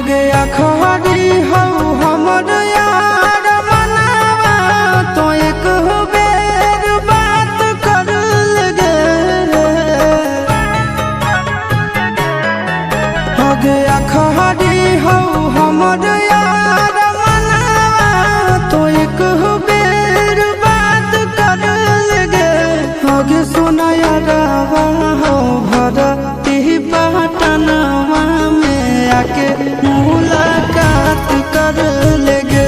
गया खरी हो हमर यार मनावा तो एक बेर बात कर लगे। हो गया खरी हो हमर यार मनावा तो एक बेर बात कर लगे। हो गे सोना यारावा हो भरती पटनवा में आके मुलाकात कर लेगे।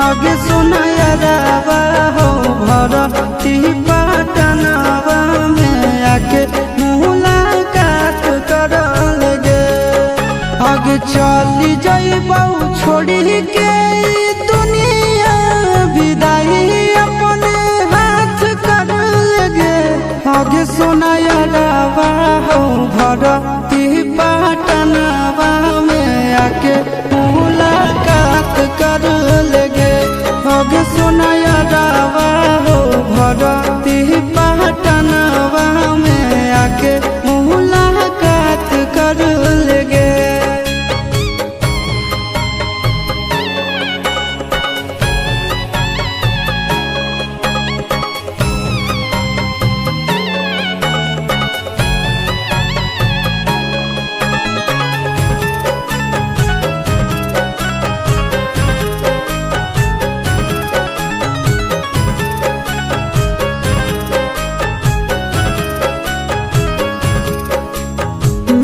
आगे सुना यारावा हो भरती पटनवा में आके मुलाकात कर लेगे। आगे चली जाइबौ छोड़ी के दुनिया विदाई अपने हाथ कर लेगे। आगे सुना यारावा हो भरती पटनवा में आके मुलाकात कर लेगे। आगे सुना यारावा हो भरती पटनवा में आके मुलाकात कर लेगे।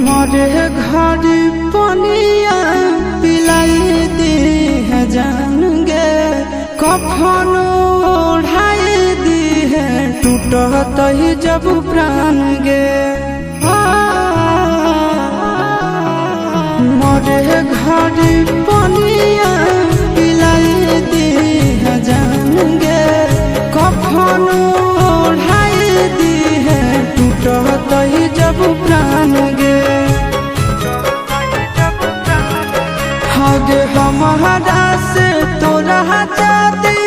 मोरे घर पनिया पिलाई दी है जान गे। कफन ओढ़ाई दी है टूटत ही जब प्राण गे। मोरे घर पनिया पिलाई दी है जान गे। कफन ओढ़ाई दी है टूटत ही जब प्राण गे। हगे हमारा से तोरा जाती